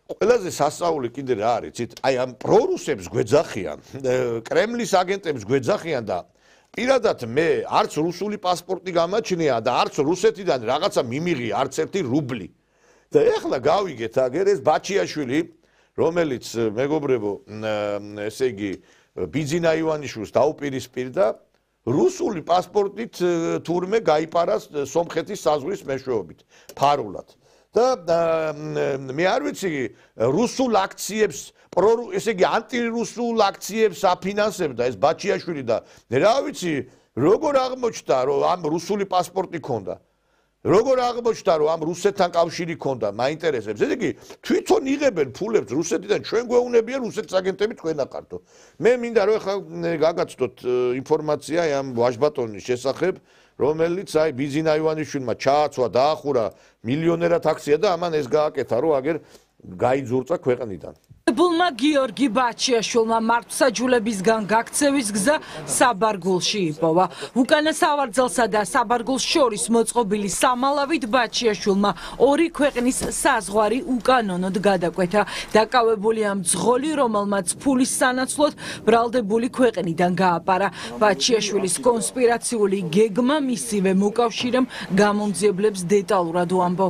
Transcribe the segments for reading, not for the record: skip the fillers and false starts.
ყველაზე სასწაული კიდე რა არის, იცით? აი ამ პრორუსებს გვეძახიან, კრემლის აგენტებს გვეძახიან და პირადად მე არც რუსული პასპორტი გამაჩნია და არც რუსეთიდან რაღაცა მიმიღი არც ერთი რუბლი. და ეხლა გავიგეთ აგერ ეს ბაჩიაშვილი, რომელიც მეგობრებო, ესე იგი ბიძინა ივანიშვილს დაუპირისპირდა რუსული პასპორტით თურმე გაიპარა სომხეთის საზღვრის მეშვეობით ფარულად. და მე არ ვიცი რუსულ აქციებს ესე იგი ანტირუსულ აქციებს აფინანსებდა ეს ბაჩიაშვილი და რა ვიცი როგორ აღმოჩნდა რომ ამ რუსული პასპორტი ქონდა როგორ აღმოჩნდა რომ ამ რუსეთთან კავშირი ქონდა მაინტერესებს ესე იგი თვითონ იღებენ ფულებს რუსეთიდან ჩვენ გვეუბნებია რუსეთის აგენტები თქვენ აყართო მე მინდა რომ ახლა გაგაცდოთ ინფორმაცია ამ ვაჟბატონის შესახებ რომელიც აი ბიძინა ივანიშვილმა ჩააცვა დაახურა მილიონერად აქცია და ამან ეს გააკეთა რომ აგერ გაიძურწა ქვეყნიდან ბულმა გიორგი ბაჩიაშვილმა მართლმსაჯულებისგან გაქცევის გზა საბარგულში იპოვა. უკანა სავარძელსა და საბარგულს შორის მოწყობილი სამალავით ბაჩიაშვილმა ორი ქვეყნის საზღვარი უკანონოდ გადაკვეთა. დაკავებულია მძღოლი, რომელმაც ფულის სანაცვლოდ ბრალდებული ქვეყნიდან გააპარა. ბაჩიაშვილის კონსპირაციული გეგმა მისივე მოკავშირემ გამომძიებლებს დეტალურად უამბო.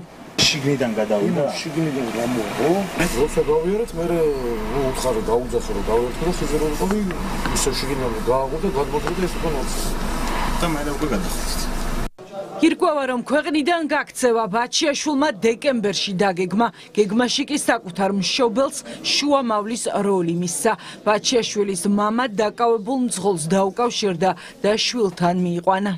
შიგნიდან გადავიდა. შიგნიდან გამოვა. როცა გავიარეთ, მე უთხარო დაუძახე რომ გავერთო და ხიზეროვი ისე შიგნიდან გააღურდა, გადმოწოდა ეს უკან ოცი. და მე უკვე გადახდით. ირკვევა რომ ქვეყნიდან გაქცევა ბაჩიაშვილმა დეკემბერში დაგეგმა. გეგმაში კი საკუთარ მშობელს შუამავლის როლი მისცა. ბაჩიაშვილის მამა დაკავებულ მძღოლს დაუკავშირდა და შვილთან მიიყვანა.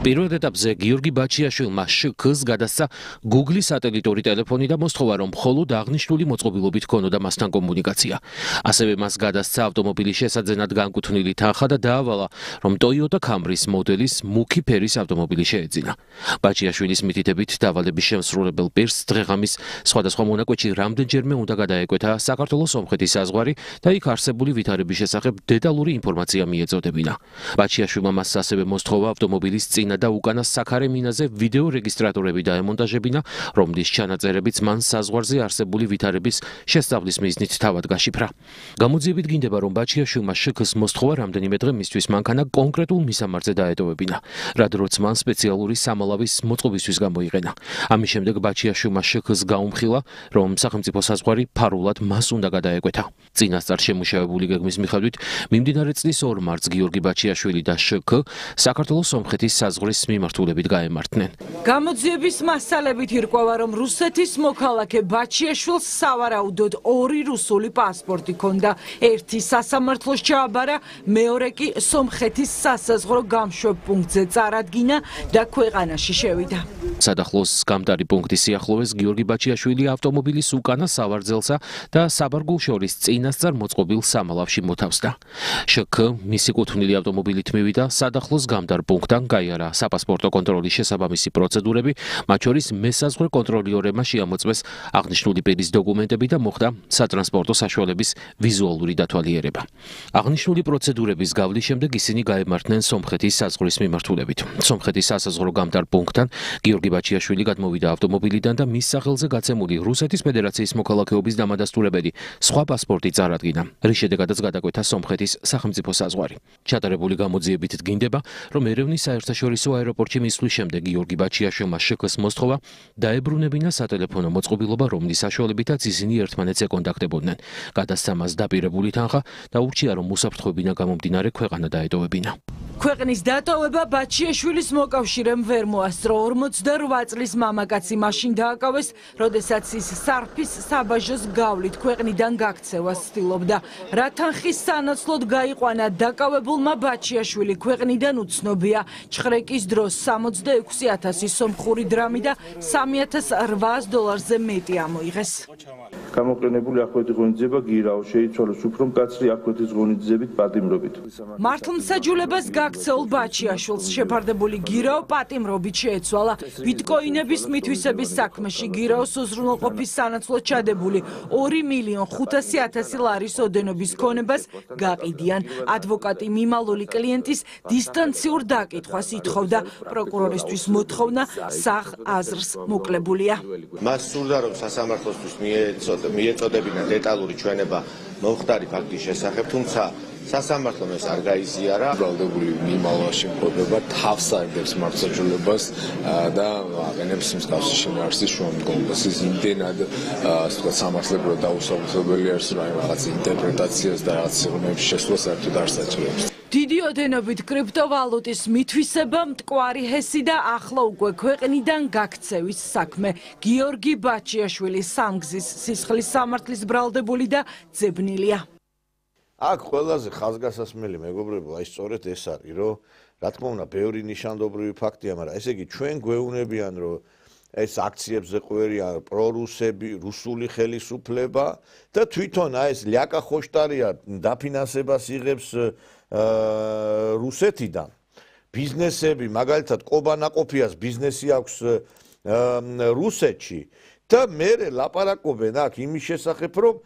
პირველ ეტაპზე გიორგი ბაჩიაშვილმა შქ-ს გადასცა Google-ის სატელიტური ტელეფონი და მოსთხოვა რომ მხოლოდ აღნიშნული მოწყობილობით ქონოდა მასთან კომუნიკაცია. ასევე მას გადასცა ავტომობილის შესაძენად განკუთვნილი თანხა და დაავალა რომ Toyota Camry-ის მოდელის მუქი ფერის ავტომობილი შეეძინა. ბაჩიაშვილის მითითებით დავალების შემსრულებელ პირს დღეღამის სხვადასხვა მონაკვეთში რამდენჯერმე უნდა გადაეკვეთა საქართველოს-სომხეთის საზღვარი და იქ არსებული ვითარების შესახებ დეტალური ინფორმაცია მიეწოდებინა. ბაჩიაშვილმა მას ასევე მოსთხოვა ავტომობილის წინა და უკანა საქარე მინაზე ვიდეო რეგისტრატორები დაემონტაჟებინა, რომლის ჩანაწერებიც მან საზღვარზე არსებული ვითარების შესწავლის მიზნით თავად გაშიფრა. გამოძიებით გინდება, რომ ბაჩიაშვილმა შქ-ს მოსთხოვა რამდენიმე დღე მისთვის მანქანა კონკრეტულ მისამართზე დაეტოვებინა, რაც როც მან სპეციალური სამალავის მოწყობისთვის გამოიყენა. ამის შემდეგ ბაჩიაშვილმა შქ-ს გაუმხილა, რომ სახელმწიფო საზღვარი ფარულად მას უნდა გადაეკვეთა. წინასწარ შემუშავებული გეგმის მიხედვით, მიმდინარე წლის 2 მარტს გიორგი ბაჩიაშვილი და შქ საქართველოს-სომხეთის საზღვრის მიმართულებით გაემართნენ. გამოძიების მასალებით ირკვევა, რომ რუსეთის მოქალაქე ბაჩიაშვილს სავარაუდოდ 2 რუსული პასპორტი ჰქონდა. ერთი სასამართლოს ჩააბარა, მეორე კი სომხეთის სასაზღვრო გამშვებ პუნქტზე წარადგინა და ქვეყანაში შევიდა. სადახლოს გამტარი პუნქტის სიახლოვეს გიორგი ბაჩიაშვილი ავტომობილის უკანა სავარძელსა და საბარგულს შორის წინასწარ მოწყობილ სამალავში მოთავსდა. შქ მისი კუთვნილი ავტომობილით მივიდა სადახლოს გამტარ პუნქტთან გაიარა საპასპორტო კონტროლის შესაბამისი პროცედურები, მათ შორის მესაზღვრე კონტროლიორებმა შეამოწმეს აღნიშნული პირის დოკუმენტები და მოხდა სატრანსპორტო საშუალების ვიზუალური დათვალიერება. აღნიშნული პროცედურების გავლის შემდეგ ისინი გაემართნენ სომხეთის საზღვრის მიმართულებით. სომხეთის სასაზღვრო გამტარ პუნქტთან გიორგი ბაჩიაშვილი გადმოვიდა ავტომობილიდან და მის სახელზე გაცემული რუსეთის ფედერაციის მოქალაქეობის დამადასტურებელი სხვა პასპორტი წარადგინა, რის შედეგადაც გადაკვეთა სომხეთის სახელმწიფო საზღვარი. ჩატარებული გამოძიებით დგინდება, რომ ერევნის საერთაშორისო აეროპორტში მისვლის შემდეგ გიორგი ბაჩიაშვილმა შქ-ს მოსთხოვა დაებრუნებინა სატელეფონო მოწყობილობა, რომლის საშუალებითაც ისინი ერთმანეთს ეკონტაქტებოდნენ. გადასცა მას დაპირებული თანხა და ურჩია, რომ უსაფრთხოებიდან გამომდინარე ქვეყანა დაეტოვებინა. ქვეყნის დატოვება ბაჩიაშვილის მოკავშირემ ვერ მოასწრო. 48 წლის მამაკაცი მაშინ დააკავეს, როდესაც ის სარფის საბაჟოს გავლით ქვეყნიდან გაქცევას ცდილობდა. რა თანხის სანაცვლოდ გაიყვანა დაკავებულმა ბაჩიაშვილი ქვეყნიდან უცნობია. ჩხრეკის დროს 66,000 სომხური დრამი და $3,800-ზე მეტი ამოიღეს. გამოყენებული აქვეთი ღონისძიება გირაო შეიცვალოს უფრო მკაცრი აქვეთის ღონისძიებით პატიმრობით. მართლმსაჯულებას გაქცეულ ბაჩიაშვილს შეფარდებული გირაო პატიმრობით შეეცვალა. ბიტკოინების მითვისების საქმეში გირაოს უზრუნველყოფის სანაცვლოდ ჩადებული 2,500,000 ლარის ოდენობის ქონებას გაყიდიან. ადვოკატი მიმალული კლიენტის დისტანციურ დაკითხვას ითხოვდა. პროკურორისთვის მოთხოვნა საღ აზრს მოკლებულია. მას სურდა რომ სასამართლოსთვის მიეცოთ მიეწოდებინა დეტალური ჩვენება მომხდარი ფაქტის შესახებ, თუმცა სასამართლომ ეს არ გაიზიარა. ბრალდებული მიმალვაში მყოფება თავს აიღებს მართლმსაჯულებას და აღენებს მსგავსი შინაარსის შუამდგომლობას. ის იმდენად სამართლებრივად დაუსაფრთხებელი არის, რომ რაღაც ინტერპრეტაციას და რაღაც სიღრმეებში შესვლას საერთოდ არ საჭიროებს. დიდი ოდენობით კრიპტოვალუტის მითვისება, მტკვარი ჰესი და ახლა უკვე ქვეყნიდან გაქცევის საქმე. გიორგი ბაჩიაშვილი სამგზის სისხლის სამართლის ბრალდებული და ძებნილია. აქ ყველაზე ხაზგასასმელი მეგობრებო, აი სწორედ ეს არის, რომ რა თქმა უნდა, ბევრი ნიშანდობრივი ფაქტია, მაგრამ ესე იგი ჩვენ გვეუბნებიან, რომ ეს აქციებზე ყვერია პრორუსები, რუსული ხელისუფლება და თვითონ აი ეს ლიაკა ხოშტარია დაფინანსებას იღებს რუსეთიდან. ბიზნესები, მაგალითად, კობანაკოფიას ბიზნესი აქვს რუსეთში და მე ლაპარაკობენ აქ იმის შესახებ, რომ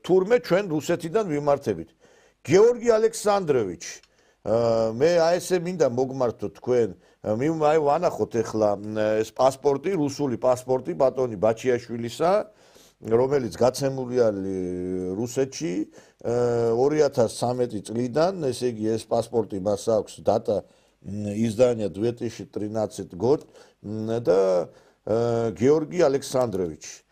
თურმე ჩვენ რუსეთიდან ვიმართებით. გეორგი ალექსანდროვიჩი, მე აი ესე მინდა მოგმართო თქვენ, აი ვანახოთ ახლა ეს პასპორტი, რუსული პასპორტი ბატონი ბაჩიაშვილისა, რომელიც გაცემული არის რუსეთში 2013 წლიდან, ესე იგი ეს პასპორტი მას აქვს დატა издания 2013 год და გეორგი ალექსანდროვიჩი.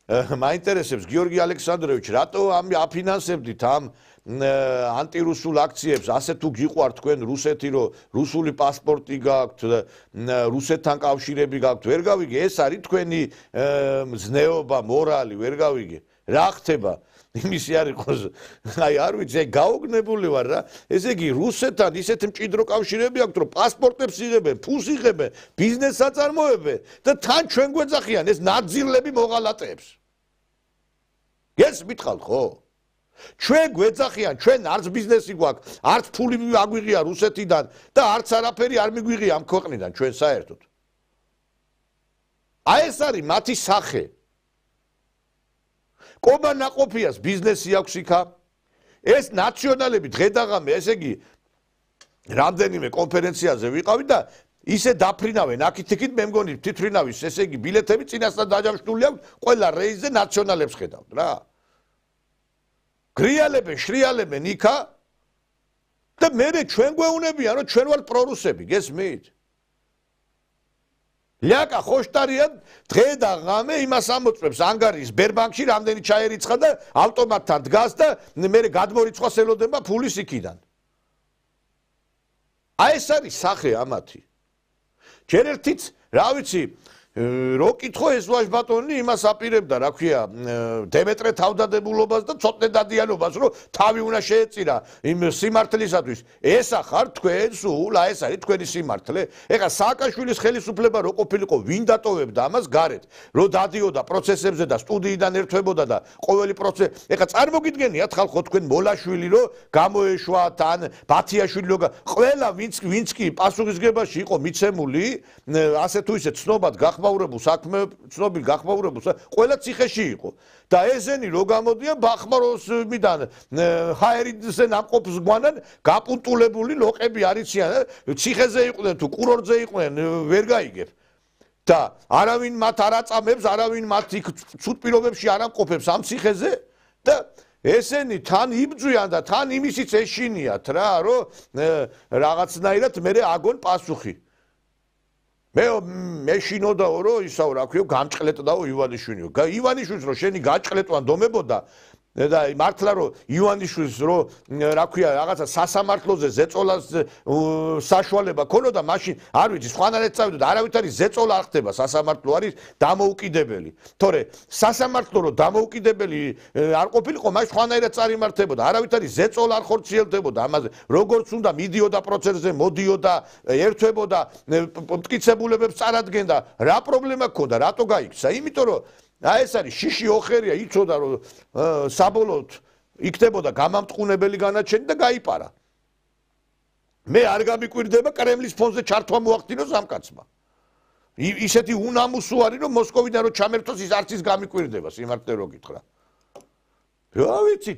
მაინტერესებს გიორგი ალექსანდროვიჩი, რატო აფინანსებდით ამ ანტირუსულ აქციებს, ასე თუ გიყვართ თქვენ რუსეთი, რომ რუსული პასპორტი გაქვთ, რუსეთთან კავშირები გაქვთ, ვერ გავიგე, ეს არის თქვენი ზნეობა, მორალი, ვერ გავიგე. რა ხდება? იმისი არ იყოს, აი არ ვიცი, გაოგნებული ვარ რა. ესე იგი რუსეთთან ისეთ მჭიდრო კავშირები აქვთ, რომ პასპორტებს იღებენ, ფულს იღებენ, ბიზნესს აწარმოებენ და თან ჩვენ გვეძახიან ეს ნაძილები მოღალატეებს. ეს მითხალ ხო? ჩვენ გვეძახიან, ჩვენ არც ბიზნესი გვაქვს, არც ფული აგვიღია რუსეთიდან და არც არაფერი არ მიგვიღია ამ ქვეყნიდან ჩვენ საერთოდ. აი ეს არის მათი სახე. კობანაკოფიას ბიზნესი აქვს იქა. ეს ნაციონალები დღედაღამე, ესე იგი რამდენიმე კონფერენციაზე ვიყავი და ისე დაფრინავენ, აქეთ-იქით მე მგონი თითრინავის, ესე იგი ბილეთები წინასწარ დაჯავშნული აქვს, ყველა რეისზე ნაციონალებს ხედავთ რა. გრიალებენ, შრიალებენ იქა და მე ჩვენ გვეუბნებიან, რომ ჩვენ ვართ პრორუსები, გესმით? ლიაკა ხოშტარია დღე და ღამე იმას ამოწმებს ანგარიის ბერბანკში რამდენი ჩაერიცხა და ავტომატთან დგას და მე გადმორიცხავს ელოდება ფულის იქიდან. აი ეს არის სახე ამათი. ჯერ ერთიც, რა ვიცი, რო კითხო ეს ვაჟბატონი იმას აპირებდა, რა ქვია, დემეტრე თავდადებულობას და ცოტნე დადიანობას, რომ თავი უნდა შეეწირა იმ სიმართლისათვის. ეს ახარ თქვენ სულ, აი ეს არის თქვენი სიმართლე. ეხლა სააკაშვილის ხელისუფლება რო ყოფილიყო, ვინ დატოვებდა ამას გარეთ, რო დადიოდა პროცესებზე და სტუდიიდან ერთვებოდა და ყოველი პროცესი. ეხლა წარმოგიდგენიათ ხალხო თქვენ მოლაშვილი რო გამოეშვათ ან ბათიაშვილი რო ყველა ვინც კი პასუხისგებაში იყო მიცემული, ასე თუ ისე ცნობად გახმაურებულ საქმე, ცნობილ გახმაურებულ, ყველა ციხეში იყო. და ესენი რო გამოდიან ბახმაროსმიდან ჰაერიზე ნამყოფს გვანან გაპუნტულებული ლოყები არიციან, ციხეზე იყვნენ თუ კურორტზე იყვნენ, ვერ გაიგებ. და არავინ მათ არ აწამებს, არავინ მათ იქ ცუდ პირობებში არ ამყოფებს ამ ციხეზე და ესენი თან იბძვიან და თან იმისიც ეშინიათ რა, რომ რაღაცნაირად მე აგონ პასუხი. მე შინოდაო რომ ისაო რა ქვია გამჭყლეტდაო ივანიშვილიო. ივანიშვილს რო შენი გაჭყლეტვან დომებოდა და მართლა რომ ივანიშვილს რო რა ქვია რაღაცა სასამართლოზე ზეწოლას საშუალება ქონოდა, მაშინ არ ვიცი სხვანაირად წავიდა და არავითარი ზეწოლა არ ხდება, სასამართლო არის დამოუკიდებელი. თორე სასამართლო რო დამოუკიდებელი არ ყოფილიყო, მაშინ სხვანაირად წარიმართებოდა, არავითარი ზეწოლა არ ხორციელდებოდა ამაზე. როგორც უნდა მიდიოდა პროცესზე, მოდიოდა, ერთვებოდა, მტკიცებულებებს წარადგენდა. რა პრობლემა გქონდა, რატო გაიქცა? იმიტომ რომ აი ეს არის შიში ოხერია, იცოდა რომ საბოლოოდ იქნებოდა გამამტყუნებელი განაჩენი და გაიპარა. მე არ გამიკვირდება კრემლის ფონზე ჩართვა მოახდინოს ამ კაცმა. ისეთი უნამუსო არის რომ მოსკოვიდან რო ჩამერთოს ის არც ის გამიკვირდება, სიმართლე რო გითხრა. რა ვიცი,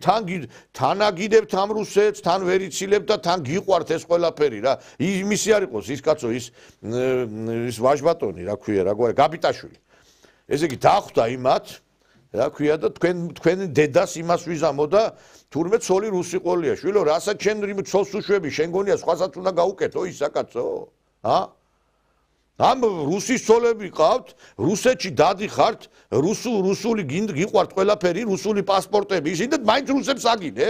თან აგიდებთ ამ რუსეთს, თან ვერ იცილებთ და თან გიყვართ ეს ყველაფერი რა. იმისი არ იყოს ის კაცო, ის ვაჟბატონი, რა ქვია, რა გვარი, გაბიტაშვილი. ესე იგი დახვდა იმათ რა ქვია და თქვენ დედას იმას ვიზამო და თურმე ცოლი რუსი ყოლია შვილო რასაც შენ იმ ცოლს უშვები შენ გონია სხვასაც უნდა გაუკეთო ისაკაცო ამ რუსის ცოლები ყავთ რუსეთში დადიხართ რუსული გიყვართ ყველაფერი რუსული პასპორტები ისინი და მაინც რუსებს აგინე